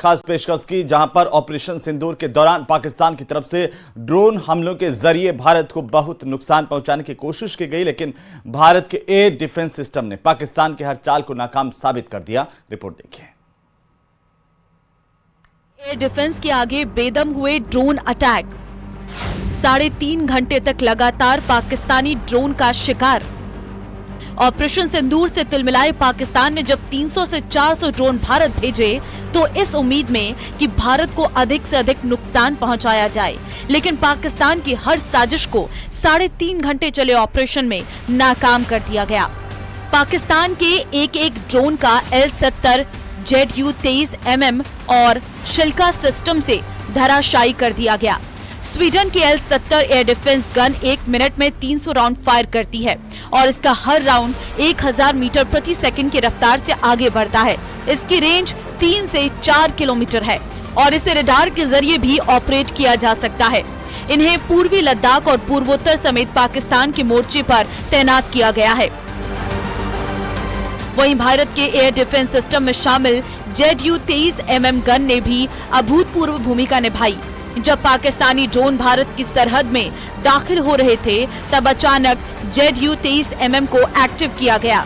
खास पेशकश की, जहां पर ऑपरेशन सिंदूर के दौरान पाकिस्तान की तरफ से ड्रोन हमलों के जरिए भारत को बहुत नुकसान पहुंचाने की कोशिश की गई, लेकिन भारत के एयर डिफेंस सिस्टम ने पाकिस्तान के हर चाल को नाकाम साबित कर दिया। रिपोर्ट देखिए। एयर डिफेंस के आगे बेदम हुए ड्रोन अटैक, 3.5 घंटे तक लगातार पाकिस्तानी ड्रोन का शिकार। ऑपरेशन सिंदूर से तिलमिलाए पाकिस्तान ने जब 300 से 400 ड्रोन भारत भेजे तो इस उम्मीद में कि भारत को अधिक से अधिक नुकसान पहुंचाया जाए, लेकिन पाकिस्तान की हर साजिश को 3.5 घंटे चले ऑपरेशन में नाकाम कर दिया गया। पाकिस्तान के एक ड्रोन का L-70 ZU-23 mm और शिल्का सिस्टम से धराशायी कर दिया गया। स्वीडन की L-70 air defence gun 1 minute में 300 राउंड फायर करती है और इसका हर राउंड 1000 मीटर प्रति सेकंड की रफ्तार से आगे बढ़ता है। इसकी रेंज 3 से 4 किलोमीटर है और इसे रडार के जरिए भी ऑपरेट किया जा सकता है। इन्हें पूर्वी लद्दाख और पूर्वोत्तर समेत पाकिस्तान के मोर्चे पर तैनात किया गया है। वहीं भारत के एयर डिफेंस सिस्टम में शामिल ZU-23 mm गन ने भी अभूतपूर्व भूमिका निभाई। जब पाकिस्तानी ड्रोन भारत की सरहद में दाखिल हो रहे थे तब अचानक ZU-23 mm को एक्टिव किया गया।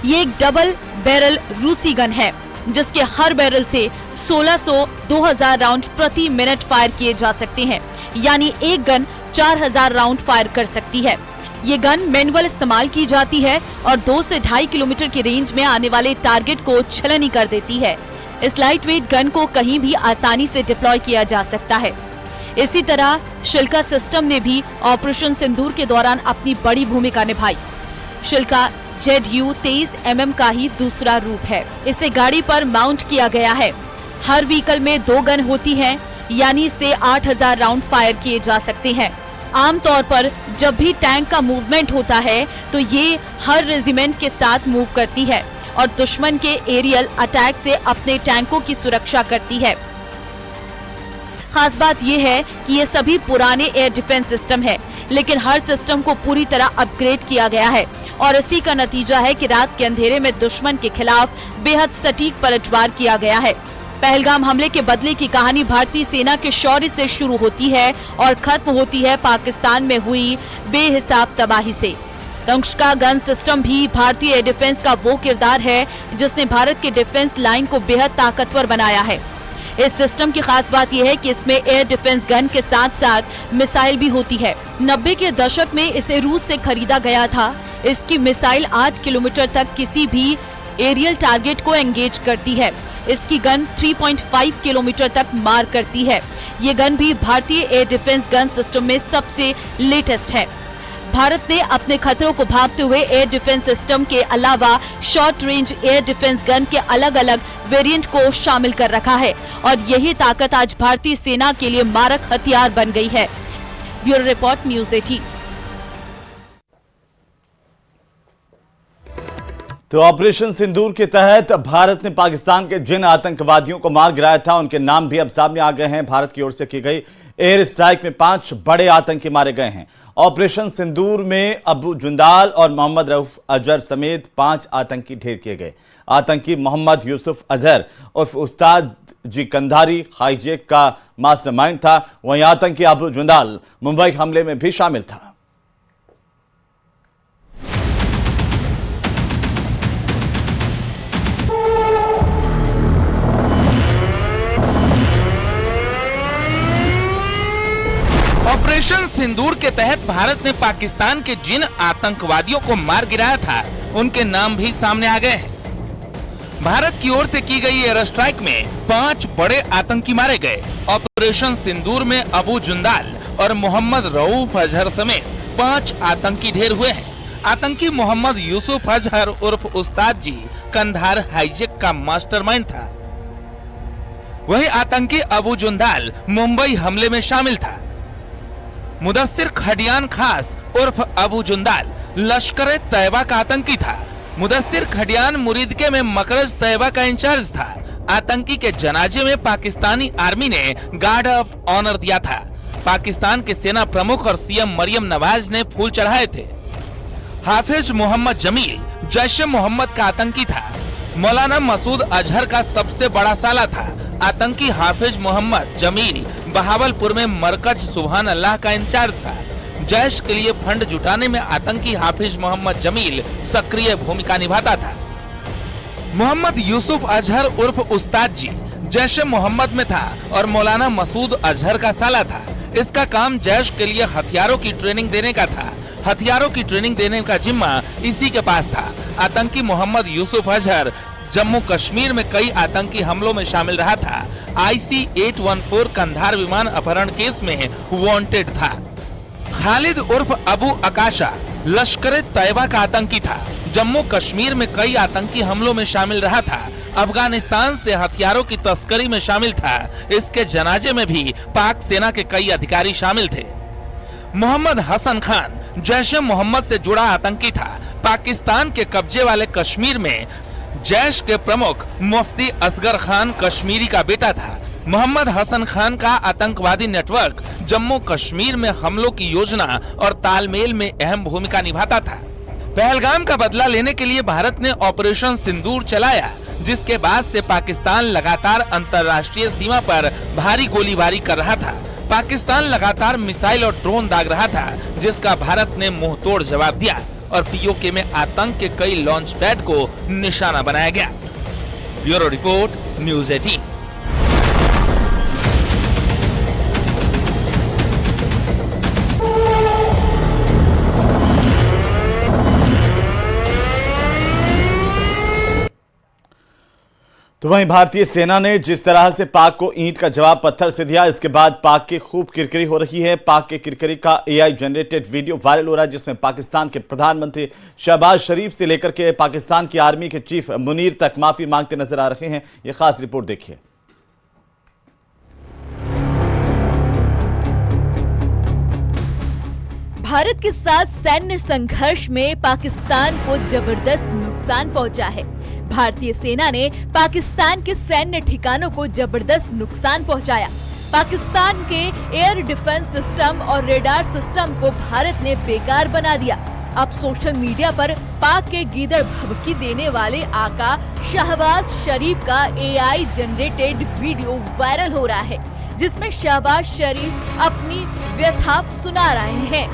ये एक डबल बैरल रूसी गन है जिसके हर बैरल से 1600-2000 राउंड प्रति मिनट फायर किए जा सकते हैं, यानी एक गन 4000 राउंड फायर कर सकती है। ये गन मैनुअल इस्तेमाल की जाती है और 2 से 2.5 किलोमीटर की रेंज में आने वाले टारगेट को छलनी कर देती है। इस लाइट वेट गन को कहीं भी आसानी से डिप्लॉय किया जा सकता है। इसी तरह शिल्का सिस्टम ने भी ऑपरेशन सिंदूर के दौरान अपनी बड़ी भूमिका निभाई। शिल्का ZU-23 mm का ही दूसरा रूप है। इसे गाड़ी पर माउंट किया गया है। हर व्हीकल में 2 गन होती हैं, यानी से 8000 राउंड फायर किए जा सकते हैं। आमतौर पर जब भी टैंक का मूवमेंट होता है तो ये हर रेजिमेंट के साथ मूव करती है और दुश्मन के एरियल अटैक से अपने टैंकों की सुरक्षा करती है। खास बात यह है कि ये सभी पुराने एयर डिफेंस सिस्टम है, लेकिन हर सिस्टम को पूरी तरह अपग्रेड किया गया है और इसी का नतीजा है कि रात के अंधेरे में दुश्मन के खिलाफ बेहद सटीक पलटवार किया गया है। पहलगाम हमले के बदले की कहानी भारतीय सेना के शौर्य से शुरू होती है और खत्म होती है पाकिस्तान में हुई बेहिसाब तबाही से। तंगशका गन सिस्टम भी भारतीय एयर डिफेंस का वो किरदार है जिसने भारत के डिफेंस लाइन को बेहद ताकतवर बनाया है। इस सिस्टम की खास बात यह है कि इसमें एयर डिफेंस गन के साथ साथ मिसाइल भी होती है। 90 के दशक में इसे रूस से खरीदा गया था। इसकी मिसाइल 8 किलोमीटर तक किसी भी एरियल टारगेट को एंगेज करती है। इसकी गन 3.5 किलोमीटर तक मार करती है। ये गन भी भारतीय एयर डिफेंस गन सिस्टम में सबसे लेटेस्ट है। भारत ने अपने खतरों को भांपते हुए एयर डिफेंस सिस्टम के अलावा short range air defence gun के अलग अलग वेरिएंट को शामिल कर रखा है और यही ताकत आज भारतीय सेना के लिए मारक हथियार बन गई है। Bureau report, news 18। तो ऑपरेशन सिंदूर के तहत भारत ने पाकिस्तान के जिन आतंकवादियों को मार गिराया था उनके नाम भी अब सामने आ गए हैं। भारत की ओर से की गई एयर स्ट्राइक में 5 बड़े आतंकी मारे गए हैं। ऑपरेशन सिंदूर में अबू जुंदाल और मोहम्मद रऊफ अजहर समेत 5 आतंकी ढेर किए गए। आतंकी मोहम्मद यूसुफ अजहर उर्फ उस्ताद जी कंधारी हाईजैक का मास्टरमाइंड था। वहीं आतंकी अबू जुंदाल मुंबई हमले में भी शामिल था। ऑपरेशन सिंदूर के तहत भारत ने पाकिस्तान के जिन आतंकवादियों को मार गिराया था उनके नाम भी सामने आ गए हैं। भारत की ओर से की गई एयर स्ट्राइक में 5 बड़े आतंकी मारे गए। ऑपरेशन सिंदूर में अबू जुंदाल और मोहम्मद रऊफ अजहर समेत 5 आतंकी ढेर हुए हैं। आतंकी मोहम्मद यूसुफ अजहर उर्फ उस्ताद जी कंधार हाईजैक का मास्टरमाइंड था। वही आतंकी अबू जुंदाल मुंबई हमले में शामिल था। मुदस्सिर खडियान खास उर्फ अबू जुंदाल लश्कर तैयबा का आतंकी था। मुदस्सिर खडियान मुरीदके में मकरज तैयबा का इंचार्ज था। आतंकी के जनाजे में पाकिस्तानी आर्मी ने गार्ड ऑफ ऑनर दिया था। पाकिस्तान के सेना प्रमुख और सीएम मरियम नवाज ने फूल चढ़ाए थे। हाफिज मोहम्मद जमील जैश ए मोहम्मद का आतंकी था। मौलाना मसूद अजहर का सबसे बड़ा साला था। आतंकी हाफिज मोहम्मद जमील बहावलपुर में मरकज सुभान अल्लाह का इंचार्ज था। जैश के लिए फंड जुटाने में आतंकी हाफिज मोहम्मद जमील सक्रिय भूमिका निभाता था। मोहम्मद यूसुफ अजहर उर्फ उस्ताद जी जैश मोहम्मद में था और मौलाना मसूद अजहर का साला था। इसका काम जैश के लिए हथियारों की ट्रेनिंग देने का था। हथियारों की ट्रेनिंग देने का जिम्मा इसी के पास था। आतंकी मोहम्मद यूसुफ अजहर जम्मू कश्मीर में कई आतंकी हमलों में शामिल रहा था। IC-814 कंधार विमान अपहरण केस में वांटेड था। खालिद उर्फ अबू अकाशा लश्कर तैयबा का आतंकी था। जम्मू कश्मीर में कई आतंकी हमलों में शामिल रहा था। अफगानिस्तान से हथियारों की तस्करी में शामिल था। इसके जनाजे में भी पाक सेना के कई अधिकारी शामिल थे। मोहम्मद हसन खान जैश मोहम्मद से जुड़ा आतंकी था। पाकिस्तान के कब्जे वाले कश्मीर में जैश के प्रमुख मुफ्ती असगर खान कश्मीरी का बेटा था। मोहम्मद हसन खान का आतंकवादी नेटवर्क जम्मू कश्मीर में हमलों की योजना और तालमेल में अहम भूमिका निभाता था। पहलगाम का बदला लेने के लिए भारत ने ऑपरेशन सिंदूर चलाया, जिसके बाद से पाकिस्तान लगातार अंतर्राष्ट्रीय सीमा पर भारी गोलीबारी कर रहा था। पाकिस्तान लगातार मिसाइल और ड्रोन दाग रहा था, जिसका भारत ने मुंह तोड़ जवाब दिया और POK में आतंक के कई लॉन्च पैड को निशाना बनाया गया। Bureau report, news 18। तो वहीं भारतीय सेना ने जिस तरह से पाक को ईंट का जवाब पत्थर से दिया, इसके बाद पाक की खूब किरकिरी हो रही है। पाक के किरकिरी का AI जनरेटेड वीडियो वायरल हो रहा है, जिसमें पाकिस्तान के प्रधानमंत्री शहबाज शरीफ से लेकर के पाकिस्तान की आर्मी के चीफ मुनीर तक माफी मांगते नजर आ रहे हैं। ये खास रिपोर्ट देखिए। भारत के साथ सैन्य संघर्ष में पाकिस्तान को जबरदस्त नुकसान पहुंचा है। भारतीय सेना ने पाकिस्तान के सैन्य ठिकानों को जबरदस्त नुकसान पहुंचाया। पाकिस्तान के एयर डिफेंस सिस्टम और रेडार सिस्टम को भारत ने बेकार बना दिया। अब सोशल मीडिया पर पाक के गीदड़ भभकी देने वाले आका शहबाज शरीफ का AI जनरेटेड वीडियो वायरल हो रहा है, जिसमें शहबाज शरीफ अपनी व्यथा सुना रहे हैं।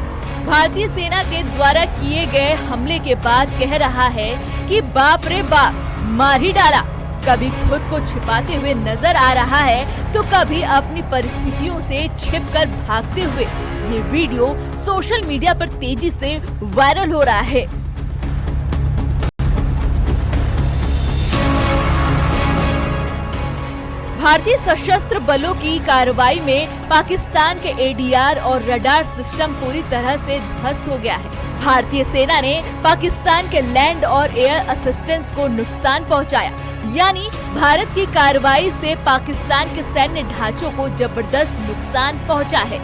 भारतीय सेना के द्वारा किए गए हमले के बाद कह रहा है कि बाप रे बाप, मार ही डाला। कभी खुद को छिपाते हुए नजर आ रहा है, तो कभी अपनी परिस्थितियों से छिपकर भागते हुए। ये वीडियो सोशल मीडिया पर तेजी से वायरल हो रहा है। भारतीय सशस्त्र बलों की कार्रवाई में पाकिस्तान के ADR और रडार सिस्टम पूरी तरह से ध्वस्त हो गया है। भारतीय सेना ने पाकिस्तान के लैंड और एयर असिस्टेंस को नुकसान पहुंचाया, यानी भारत की कार्रवाई से पाकिस्तान के सैन्य ढांचों को जबरदस्त नुकसान पहुंचा है।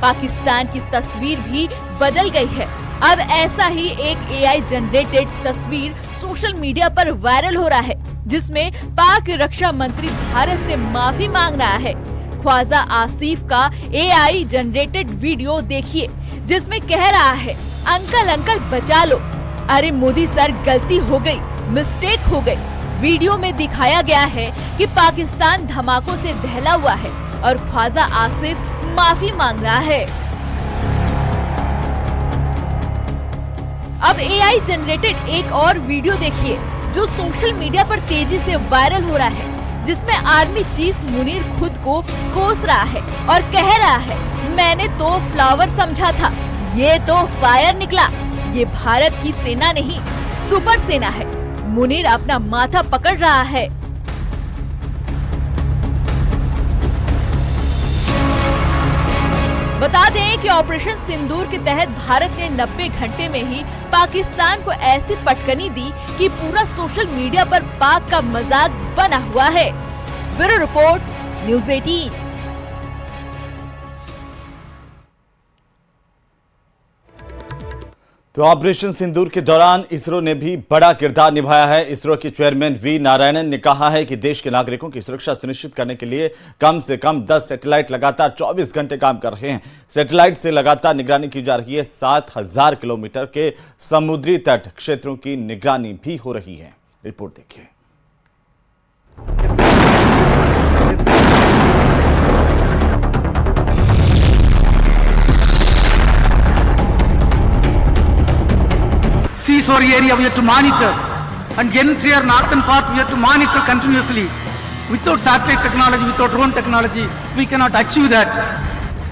पाकिस्तान की तस्वीर भी बदल गई है। अब ऐसा ही एक AI जनरेटेड तस्वीर सोशल मीडिया पर वायरल हो रहा है, जिसमें पाक रक्षा मंत्री भारत से माफी मांग रहा है। ख्वाजा आसिफ का AI जनरेटेड वीडियो देखिए, जिसमें कह रहा है, अंकल बचा लो। अरे मोदी सर, गलती हो गई, मिस्टेक हो गई। वीडियो में दिखाया गया है कि पाकिस्तान धमाकों से दहला हुआ है और ख्वाजा आसिफ माफी मांग रहा है। अब AI जनरेटेड एक और वीडियो देखिए, जो सोशल मीडिया पर तेजी से वायरल हो रहा है, जिसमें आर्मी चीफ मुनीर खुद को कोस रहा है और कह रहा है, मैंने तो फ्लावर समझा था, ये तो फायर निकला। ये भारत की सेना नहीं, सुपर सेना है। मुनीर अपना माथा पकड़ रहा है। बता दें कि ऑपरेशन सिंदूर के तहत भारत ने 90 घंटे में ही पाकिस्तान को ऐसी पटकनी दी कि पूरा सोशल मीडिया पर पाक का मजाक बना हुआ है। Bureau report, news 18। तो ऑपरेशन सिंदूर के दौरान इसरो ने भी बड़ा किरदार निभाया है। इसरो के चेयरमैन वी नारायणन ने कहा है कि देश के नागरिकों की सुरक्षा सुनिश्चित करने के लिए कम से कम 10 सैटेलाइट लगातार 24 घंटे काम कर रहे हैं। सैटेलाइट से लगातार निगरानी की जा रही है। 7000 किलोमीटर के समुद्री तट क्षेत्रों की निगरानी भी हो रही है। रिपोर्ट देखिए। Seashore area we have to monitor, and entire northern part we have to monitor continuously. Without satellite technology, without drone technology, we cannot achieve that.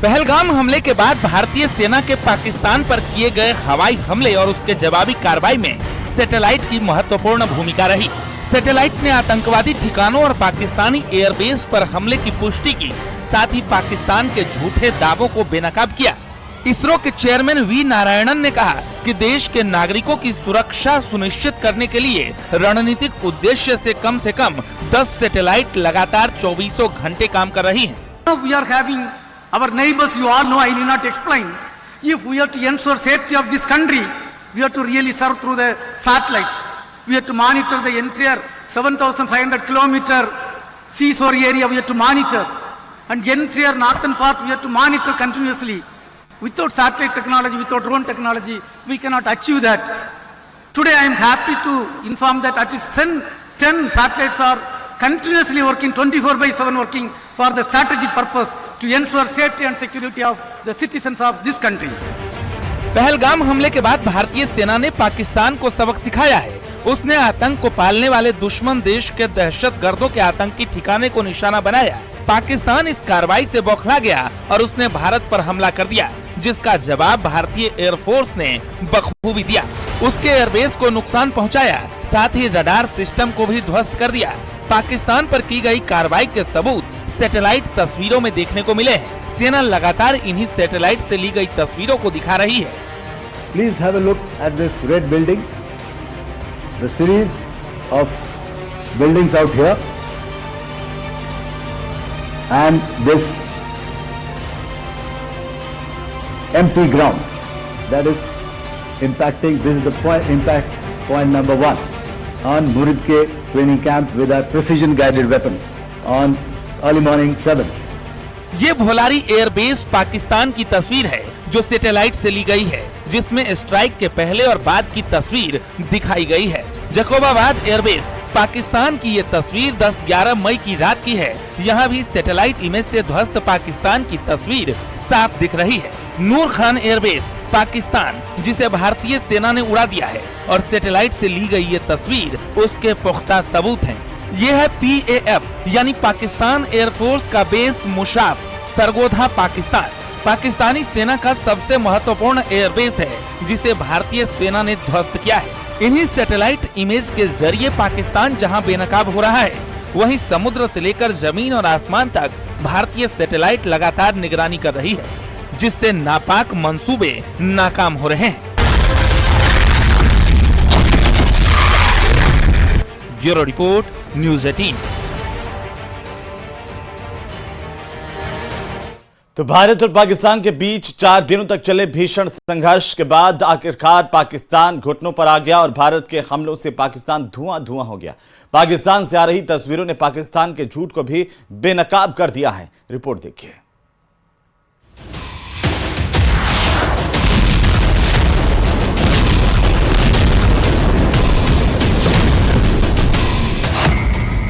Pahalgam हमले के बाद भारतीय सेना के पाकिस्तान पर किए गए हवाई हमले और उसके जवाबी कार्रवाई में सैटेलाइट की महत्वपूर्ण भूमिका रही। सैटेलाइट ने आतंकवादी ठिकानों और पाकिस्तानी एयरबेस पर हमले की पुष्टि की, साथ ही पाकिस्तान के झूठे दावों को बेनकाब किया। इसरो के चेयरमैन वी नारायणन ने कहा कि देश के नागरिकों की सुरक्षा सुनिश्चित करने के लिए रणनीतिक उद्देश्य से कम 10 सैटेलाइट लगातार 24 घंटे काम कर रही हैं। We are having our neighbors, you all know, I need not explain. If we have to ensure safety of this country, we have to really serve through the satellite. We have to monitor the entire 7,500 kilometer seashore area we have to monitor, and entire northern part we have to monitor continuously. Without satellite technology, without drone technology, we cannot achieve that. Today I am happy to inform that at least 10 satellites are continuously working, 24/7 working for the strategic purpose to ensure safety and security of the citizens of this country. Pahalgam हमले के बाद भारतीय सेना ने पाकिस्तान को सबक सिखाया है। उसने आतंक को पालने वाले दुश्मन देश के दहशतगर्दों के आतंकी ठिकाने को निशाना बनाया। पाकिस्तान इस कार्रवाई से बौखला गया और उसने भारत पर हमला कर दिया, जिसका जवाब भारतीय एयरफोर्स ने बखूबी दिया। उसके एयरबेस को नुकसान पहुंचाया, साथ ही रडार सिस्टम को भी ध्वस्त कर दिया। पाकिस्तान पर की गई कार्रवाई के सबूत सैटेलाइट तस्वीरों में देखने को मिले हैं। सेना लगातार इन्हीं सैटेलाइट से ली गई तस्वीरों को दिखा रही है। Please have a look at this red building, the series of buildings out here, and this empty ground that is impacting. This is the impact point number 1 on Murid K training camp with our precision guided weapons on early morning 7. ये Bholari airbase Pakistan की तस्वीर है जो satellite से ली गई है, जिसमें strike के पहले और बाद की तस्वीर दिखाई गई है। जकोबाबाद एयरबेस पाकिस्तान की ये तस्वीर 10-11 मई की रात की है। यहाँ भी सैटेलाइट इमेज से ध्वस्त पाकिस्तान की तस्वीर साफ दिख रही है। नूर खान एयरबेस पाकिस्तान, जिसे भारतीय सेना ने उड़ा दिया है, और सैटेलाइट से ली गई ये तस्वीर उसके पुख्ता सबूत हैं। ये है PAF यानी पाकिस्तान एयरफोर्स का बेस मुशाफ, सरगोधा पाकिस्तान। पाकिस्तानी सेना का सबसे महत्वपूर्ण एयरबेस है, जिसे भारतीय सेना ने ध्वस्त किया है। इन्हीं सैटेलाइट इमेज के जरिए पाकिस्तान जहां बेनकाब हो रहा है, वहीं समुद्र से लेकर जमीन और आसमान तक भारतीय सैटेलाइट लगातार निगरानी कर रही है, जिससे नापाक मंसूबे नाकाम हो रहे हैं। Bureau report, news 18। तो भारत और पाकिस्तान के बीच 4 दिनों तक चले भीषण संघर्ष के बाद आखिरकार पाकिस्तान घुटनों पर आ गया और भारत के हमलों से पाकिस्तान धुआं-धुआं हो गया। पाकिस्तान से आ रही तस्वीरों ने पाकिस्तान के झूठ को भी बेनकाब कर दिया है। रिपोर्ट देखिए।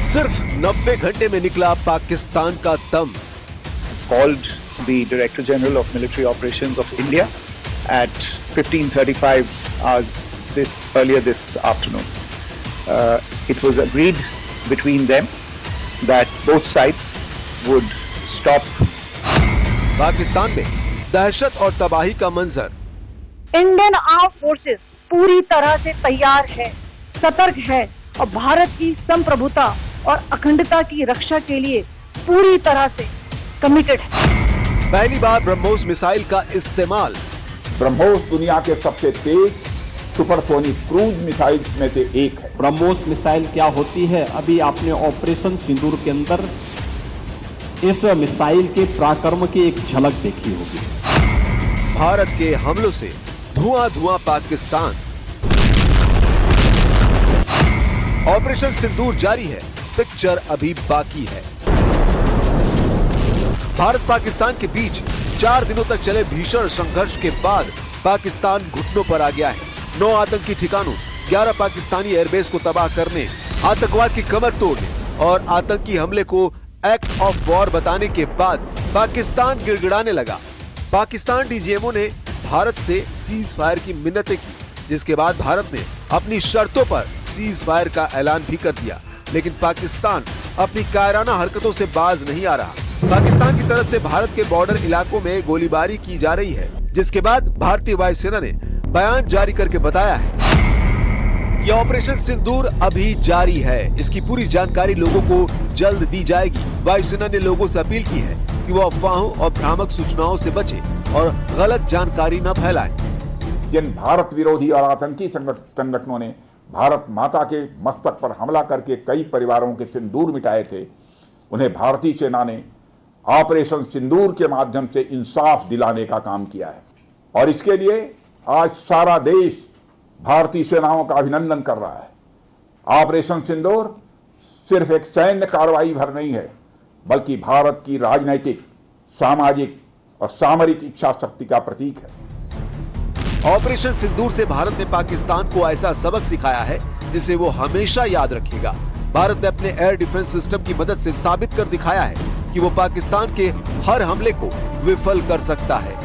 सिर्फ 90 घंटे में निकला पाकिस्तान का दम। Called the Director General of Military Operations of India at 15:35 hours earlier this afternoon. It was agreed between them that both sides would stop. Pakistan में दहशत और तबाही का मंजर। इंडियन आर्म फोर्सेस पूरी तरह से तैयार है, सतर्क है और भारत की संप्रभुता और अखंडता की रक्षा के लिए पूरी तरह से कमिटेड है। पहली बार ब्रह्मोस मिसाइल का इस्तेमाल। ब्रह्मोस दुनिया के सबसे तेज सुपरसोनिक क्रूज मिसाइल में से एक है। ब्रह्मोस मिसाइल क्या होती है, अभी आपने ऑपरेशन सिंदूर के अंदर इस मिसाइल के पराक्रम की एक झलक देखी होगी। भारत के हमलों से धुआं-धुआं पाकिस्तान। ऑपरेशन सिंदूर जारी है, पिक्चर अभी बाकी है। भारत पाकिस्तान के बीच 4 दिनों तक चले भीषण संघर्ष के बाद पाकिस्तान घुटनों पर आ गया है। 9 आतंकी ठिकानों, 11 पाकिस्तानी एयरबेस को तबाह करने, आतंकवाद की कमर तोड़ने और आतंकी हमले को एक्ट ऑफ वॉर बताने के बाद पाकिस्तान गिड़गिड़ाने लगा। पाकिस्तान डीजीएमओ ने भारत से सीज फायर की मिन्नतें की, जिसके बाद भारत ने अपनी शर्तों पर सीज फायर का ऐलान भी कर दिया। लेकिन पाकिस्तान अपनी कायराना हरकतों से बाज नहीं आ रहा। पाकिस्तान की तरफ से भारत के बॉर्डर इलाकों में गोलीबारी की जा रही है, जिसके बाद भारतीय वायुसेना ने बयान जारी करके बताया है कि ऑपरेशन सिंदूर अभी जारी है। इसकी पूरी जानकारी लोगों को जल्द दी जाएगी। वायुसेना ने लोगों से अपील की है कि वो अफवाहों और भ्रामक सूचनाओं से बचें और गलत जानकारी न फैलाएं। जिन भारत विरोधी और आतंकी संगठनों ने भारत माता के मस्तक पर हमला करके कई परिवारों के सिंदूर मिटाए थे, उन्हें भारतीय सेना ने ऑपरेशन सिंदूर के माध्यम से इंसाफ दिलाने का काम किया है। और इसके लिए आज सारा देश भारतीय सेनाओं का अभिनंदन कर रहा है। ऑपरेशन सिंदूर सिर्फ एक सैन्य कार्रवाई भर नहीं है, बल्कि भारत की राजनीतिक, सामाजिक और सामरिक इच्छा शक्ति का प्रतीक है। ऑपरेशन सिंदूर से भारत ने पाकिस्तान को ऐसा सबक सिखाया है जिसे वो हमेशा याद रखेगा। भारत ने अपने एयर डिफेंस सिस्टम की मदद से साबित कर दिखाया है कि वो पाकिस्तान के हर हमले को विफल कर सकता है।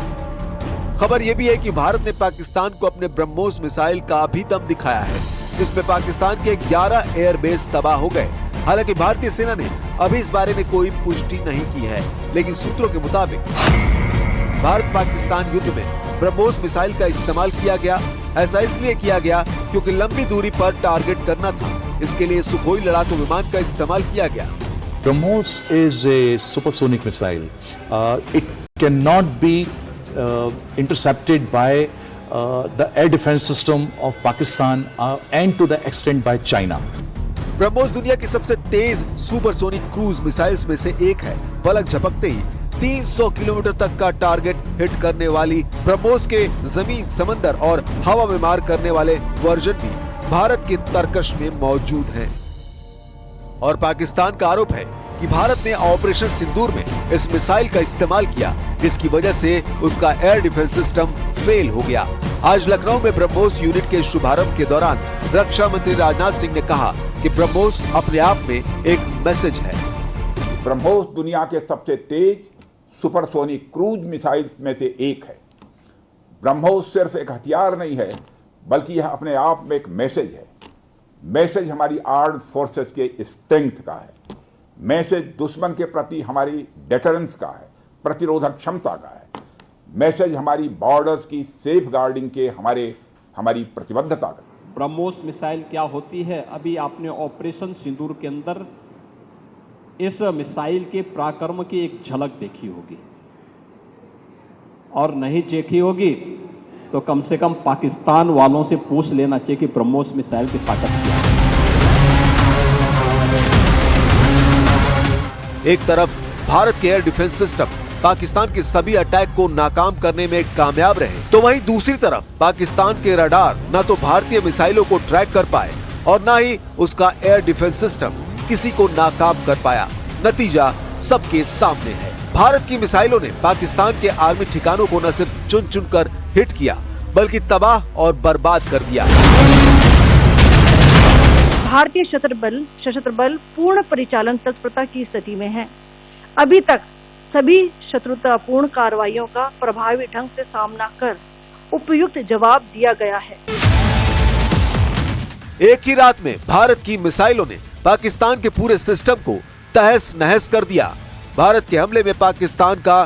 खबर यह भी है कि भारत ने पाकिस्तान को अपने ब्रह्मोस मिसाइल का भी दम दिखाया है, जिसमें पाकिस्तान के 11 एयरबेस तबाह हो गए। हालांकि भारतीय सेना ने अभी इस बारे में कोई पुष्टि नहीं की है, लेकिन सूत्रों के मुताबिक भारत पाकिस्तान युद्ध में ब्रह्मोस मिसाइल का इस्तेमाल किया गया। ऐसा इसलिए किया गया क्योंकि लंबी दूरी पर टारगेट करना था। इसके लिए सुखोई लड़ाकू विमान का इस्तेमाल किया गया। BrahMos is a supersonic missile. It cannot be intercepted by the air defense system of Pakistan and to the extent by China. BrahMos दुनिया की सबसे तेज सुपरसोनिक क्रूज मिसाइल्स में से एक है। पलक झपकते ही 300 किलोमीटर तक का टारगेट हिट करने वाली ब्रह्मोस के जमीन, समंदर और हवा में मार करने वाले वर्जन भी भारत के तरकश में मौजूद हैं। और पाकिस्तान का आरोप है कि भारत ने ऑपरेशन सिंदूर में इस मिसाइल का इस्तेमाल किया, जिसकी वजह से उसका एयर डिफेंस सिस्टम फेल हो गया। आज लखनऊ में ब्रह्मोस यूनिट के शुभारंभ के दौरान रक्षा मंत्री राजनाथ सिंह ने कहा कि ब्रह्मोस अपने आप में एक मैसेज है। ब्रह्मोस दुनिया के सबसे तेज सुपरसोनिक क्रूज मिसाइल्स में से एक है। ब्रह्मोस सिर्फ एक हथियार नहीं है, बल्कि यह अपने आप में एक मैसेज है। मैसेज हमारी आर्म्ड फोर्सेस के स्ट्रेंथ का है। मैसेज दुश्मन के प्रति हमारी डेटरेंस का है, प्रतिरोधक क्षमता का है। मैसेज हमारी बॉर्डर्स की सेफ गार्डिंग के हमारी प्रतिबद्धता का। ब्रह्मोस मिसाइल क्या होती है, अभी आपने ऑपरेशन सिंदूर के अंदर इस मिसाइल के पराक्रम की एक झलक देखी होगी, और नहीं देखी होगी तो कम से कम पाकिस्तान वालों से पूछ लेना चाहिए कि ब्रह्मोस मिसाइल की ताकत क्या है। एक तरफ भारत के एयर डिफेंस सिस्टम पाकिस्तान के सभी अटैक को नाकाम करने में कामयाब रहे, तो वहीं दूसरी तरफ पाकिस्तान के रडार न तो भारतीय मिसाइलों को ट्रैक कर पाए और न ही उसका एयर डिफेंस सिस्टम किसी को नाकाम कर पाया। नतीजा सबके सामने है। भारत की मिसाइलों ने पाकिस्तान के आर्मी ठिकानों को न सिर्फ चुन चुन कर हिट किया, बल्कि तबाह और बर्बाद कर दिया। भारतीय सशस्त्र बल पूर्ण परिचालन तत्परता की स्थिति में है। अभी तक सभी शत्रुतापूर्ण कार्रवाइयों का प्रभावी ढंग से सामना कर उपयुक्त जवाब दिया गया है। एक ही रात में भारत की मिसाइलों ने पाकिस्तान के पूरे सिस्टम को तहस नहस कर दिया। भारत के हमले में पाकिस्तान का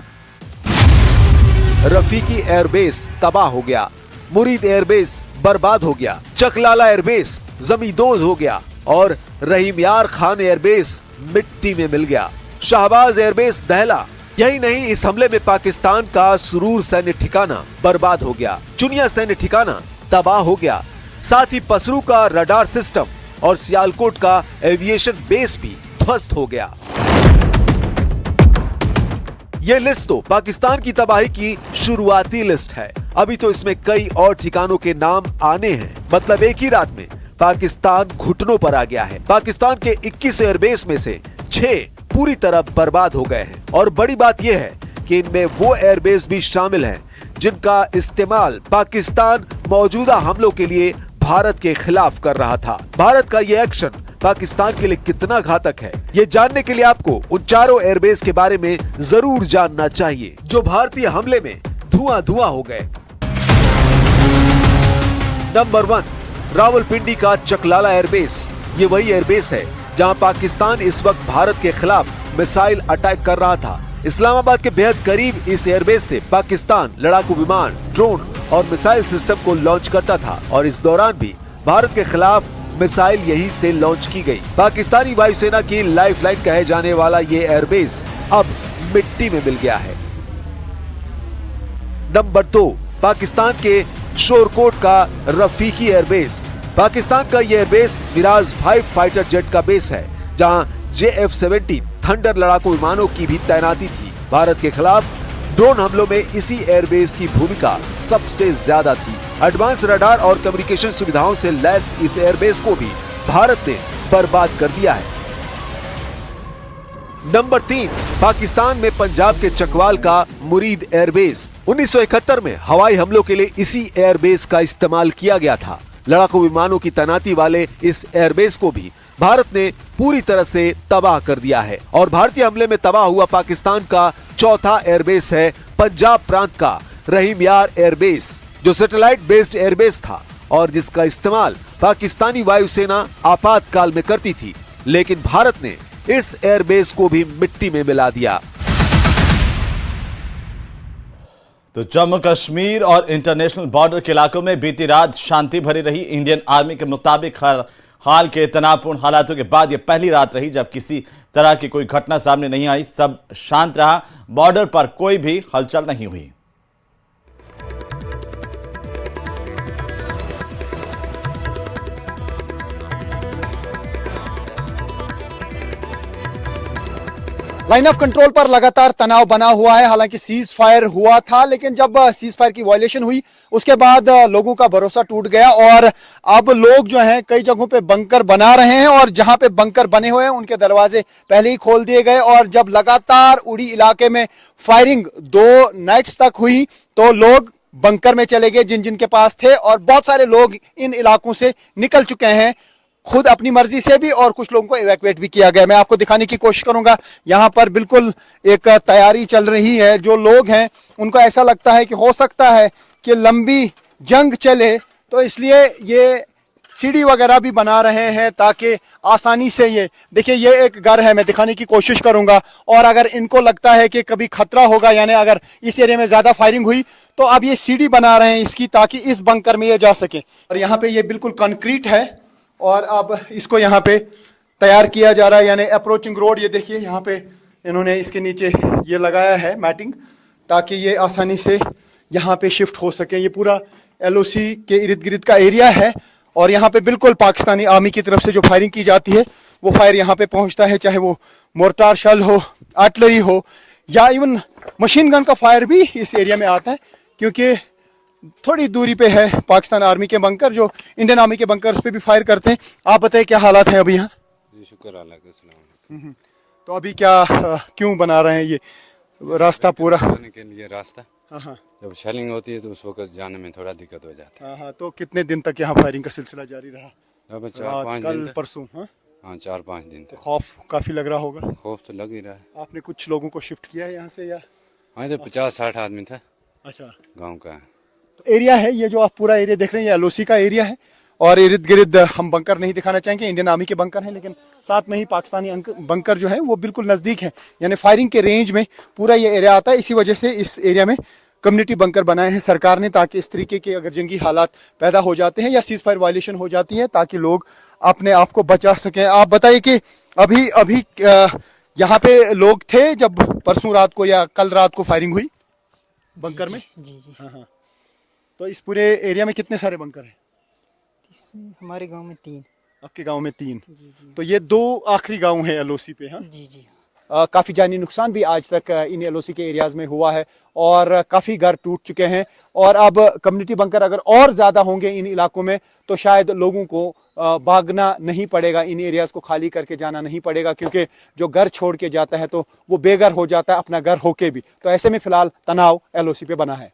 रफीकी एयरबेस तबाह हो गया, मुरीद एयरबेस बर्बाद हो गया, चकलाला एयरबेस जमींदोज हो गया और रहीम यार खान एयरबेस मिट्टी में मिल गया। शाहबाज एयरबेस दहला। यही नहीं, इस हमले में पाकिस्तान का सुरूर सैन्य ठिकाना बर्बाद हो गया, चुनिया सैन्य ठिकाना तबाह हो गया, साथ ही पसरू का रडार सिस्टम और सियालकोट का एविएशन बेस भी ध्वस्त हो गया। ये लिस्ट तो पाकिस्तान की तबाही की शुरुआती लिस्ट है। अभी तो इसमें कई और ठिकानों के नाम आने हैं। मतलब एक ही रात में पाकिस्तान घुटनों पर आ गया है। पाकिस्तान के 21 एयरबेस में से 6 पूरी तरह बर्बाद हो गए हैं। और बड़ी बात यह है कि इनमें वो एयरबेस भी शामिल हैं जिनका इस्तेमाल पाकिस्तान मौजूदा हमलों के लिए भारत के खिलाफ कर रहा था। भारत का ये एक्शन पाकिस्तान के लिए कितना घातक है, ये जानने के लिए आपको उन चारों एयरबेस के बारे में जरूर जानना चाहिए जो भारतीय हमले में धुआं हो गए। नंबर 1, रावलपिंडी का चकलाला एयरबेस। ये वही एयरबेस है जहां पाकिस्तान इस वक्त भारत के खिलाफ मिसाइल अटैक कर रहा था। इस्लामाबाद के बेहद करीब इस एयरबेस से पाकिस्तान लड़ाकू विमान, ड्रोन और मिसाइल सिस्टम को लॉन्च करता था और इस दौरान भी भारत के खिलाफ मिसाइल यहीं से लॉन्च की गई। पाकिस्तानी वायुसेना की लाइफलाइन कहे जाने वाला ये एयरबेस अब मिट्टी में मिल गया है। नंबर 2, पाकिस्तान के शोरकोट का रफीकी एयरबेस। पाकिस्तान का यह एयरबेस मिराज 5 फाइटर जेट का बेस है, जहां JF-17 थंडर लड़ाकू विमानों की भी तैनाती थी। भारत के खिलाफ ड्रोन हमलों में इसी एयरबेस की भूमिका सबसे ज्यादा थी। एडवांस रडार और कम्युनिकेशन सुविधाओं से लैस इस एयरबेस को भी भारत ने बर्बाद कर दिया है। नंबर 3, पाकिस्तान में पंजाब के चकवाल का मुरीद एयरबेस। 1971 में हवाई हमलों के लिए इसी एयरबेस का इस्तेमाल किया गया था। लड़ाकू विमानों की तैनाती वाले इस एयरबेस को भी भारत ने पूरी तरह से तबाह कर दिया है और भारतीय हमले में तबाह हुआ पाकिस्तान का चौथा एयरबेस है पंजाब प्रांत का रहीम यार एयरबेस, जो सैटेलाइट बेस्ड एयरबेस था और जिसका इस्तेमाल पाकिस्तानी वायुसेना आपातकाल में करती थी, लेकिन भारत ने इस एयरबेस को भी मिट्टी में मिला दिया। तो जम्मू कश्मीर और इंटरनेशनल बॉर्डर के इलाकों में बीती रात शांति भरी रही। इंडियन आर्मी के मुताबिक हाल के तनावपूर्ण हालातों के बाद यह पहली रात रही जब किसी तरह की कोई घटना सामने नहीं आई। सब शांत रहा, बॉर्डर पर कोई भी हलचल नहीं हुई। लाइन ऑफ कंट्रोल पर लगातार तनाव बना हुआ है। हालांकि सीज फायर हुआ था, लेकिन जब सीज फायर की वायलेशन हुई उसके बाद लोगों का भरोसा टूट गया और अब लोग जो हैं कई जगहों पे बंकर बना रहे हैं और जहां पे बंकर बने हुए हैं उनके दरवाजे पहले ही खोल दिए गए। और जब लगातार उड़ी इलाके में फायरिंग 2 नाइट्स तक हुई तो लोग बंकर में चले गए जिन जिन के पास थे, और बहुत सारे लोग इन इलाकों से निकल चुके हैं खुद अपनी मर्जी से भी, और कुछ लोगों को इवैक्यूएट भी किया गया। मैं आपको दिखाने की कोशिश करूंगा। यहाँ पर बिल्कुल एक तैयारी चल रही है। जो लोग हैं उनको ऐसा लगता है कि हो सकता है कि लंबी जंग चले, तो इसलिए ये सीढ़ी वगैरह भी बना रहे हैं ताकि आसानी से ये देखिए, ये एक घर है, मैं दिखाने की कोशिश करूंगा। और अगर इनको लगता है कि कभी खतरा होगा, यानी अगर इस एरिया में ज्यादा फायरिंग हुई, तो अब ये सीढ़ी बना रहे हैं इसकी ताकि इस बंकर में ये जा सके। और यहाँ पे ये बिल्कुल कंक्रीट है और अब इसको यहाँ पे तैयार किया जा रहा है, यानी अप्रोचिंग रोड। ये देखिए यहाँ पे इन्होंने इसके नीचे ये लगाया है मैटिंग, ताकि ये आसानी से यहाँ पे शिफ्ट हो सके। ये पूरा LOC के इर्द गिर्द का एरिया है और यहाँ पे बिल्कुल पाकिस्तानी आर्मी की तरफ से जो फायरिंग की जाती है वो फायर यहाँ पे पहुँचता है, चाहे वो मोर्टार शल हो, आर्टिलरी हो या इवन मशीन गन का फायर भी इस एरिया में आता है, क्योंकि थोड़ी दूरी पे है पाकिस्तान आर्मी के बंकर जो इंडियन आर्मी के बंकर्स पे भी फायर करते हैं। आप बताइए क्या हालात हैं अभी यहाँ? जी शुक्र अल्लाह का, अस्सलाम वालेकुम। तो अभी क्या क्यों बना रहे हैं ये रास्ता पूरा? के लिए रास्ता, हाँ, जब शेलिंग होती है तो उस वक्त जाने में थोड़ा दिक्कत हो जाती है। हाँ, तो कितने दिन तक यहाँ फायरिंग का सिलसिला जारी रहा? अब 4-5 दिन कल परसों? हाँ 4-5 दिन तक। खौफ काफी लग रहा होगा? खौफ तो लग ही रहा है। आपने कुछ लोगों को शिफ्ट किया है यहाँ से या? हाँ, तो 50-60 आदमी था। अच्छा, गाँव का है। तो एरिया है ये जो आप पूरा एरिया देख रहे हैं, ये LOC का एरिया है और इर्द गिर्द हम बंकर नहीं दिखाना चाहेंगे, इंडियन आर्मी के बंकर हैं, लेकिन साथ में ही पाकिस्तानी बंकर जो है वो बिल्कुल नज़दीक है, यानी फायरिंग के रेंज में पूरा ये एरिया आता है। इसी वजह से इस एरिया में कम्युनिटी बंकर बनाए हैं सरकार ने, ताकि इस तरीके के अगर जंगी हालात पैदा हो जाते हैं या सीज फायर वायलेशन हो जाती है ताकि लोग अपने आप को बचा सकें। आप बताइए कि अभी यहाँ पे लोग थे जब परसों रात को या कल रात को फायरिंग हुई बंकर में? जी। हाँ। तो इस पूरे एरिया में कितने सारे बंकर हैं? हमारे गांव में 3। आपके गांव में 3? जी। तो ये 2 आखिरी गांव हैं LOC पे? हाँ जी। काफ़ी जानी नुकसान भी आज तक इन LOC के एरियाज़ में हुआ है और काफ़ी घर टूट चुके हैं। और अब कम्युनिटी बंकर अगर और ज़्यादा होंगे इन इलाकों में तो शायद लोगों को भागना नहीं पड़ेगा, इन एरियाज़ को खाली करके जाना नहीं पड़ेगा, क्योंकि जो घर छोड़ के जाता है तो वो बेघर हो जाता है अपना घर होके भी। तो ऐसे में फ़िलहाल तनाव LOC पे बना है।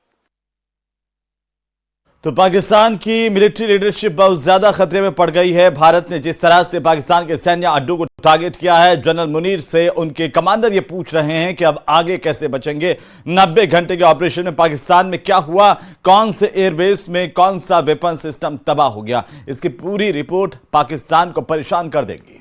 तो पाकिस्तान की मिलिट्री लीडरशिप बहुत ज्यादा खतरे में पड़ गई है। भारत ने जिस तरह से पाकिस्तान के सैन्य अड्डों को टारगेट किया है, जनरल मुनीर से उनके कमांडर ये पूछ रहे हैं कि अब आगे कैसे बचेंगे। 90 घंटे के ऑपरेशन में पाकिस्तान में क्या हुआ, कौन से एयरबेस में कौन सा वेपन सिस्टम तबाह हो गया, इसकी पूरी रिपोर्ट पाकिस्तान को परेशान कर देगी।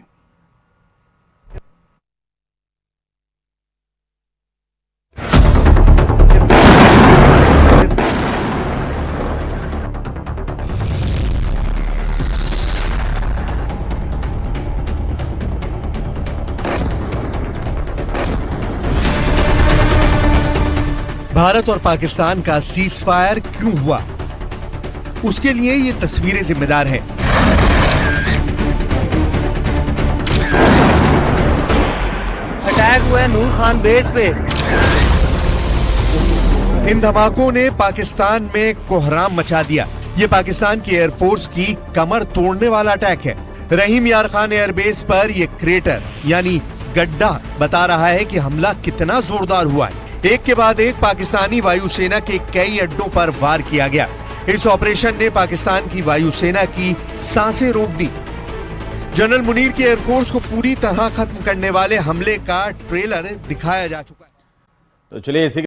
भारत और पाकिस्तान का सीज फायर क्यों हुआ, उसके लिए ये तस्वीरें जिम्मेदार हैं। अटैक हुआ है नूर खान बेस पे। इन धमाकों ने पाकिस्तान में कोहराम मचा दिया। ये पाकिस्तान की एयरफोर्स की कमर तोड़ने वाला अटैक है। रहीम यार खान एयरबेस पर यह क्रेटर यानी गड्ढा बता रहा है कि हमला कितना जोरदार हुआ है। एक के बाद एक पाकिस्तानी वायुसेना के कई अड्डों पर वार किया गया। इस ऑपरेशन ने पाकिस्तान की वायुसेना की सांसें रोक दी। जनरल मुनीर की एयरफोर्स को पूरी तरह खत्म करने वाले हमले का ट्रेलर दिखाया जा चुका है। तो चलिए इसी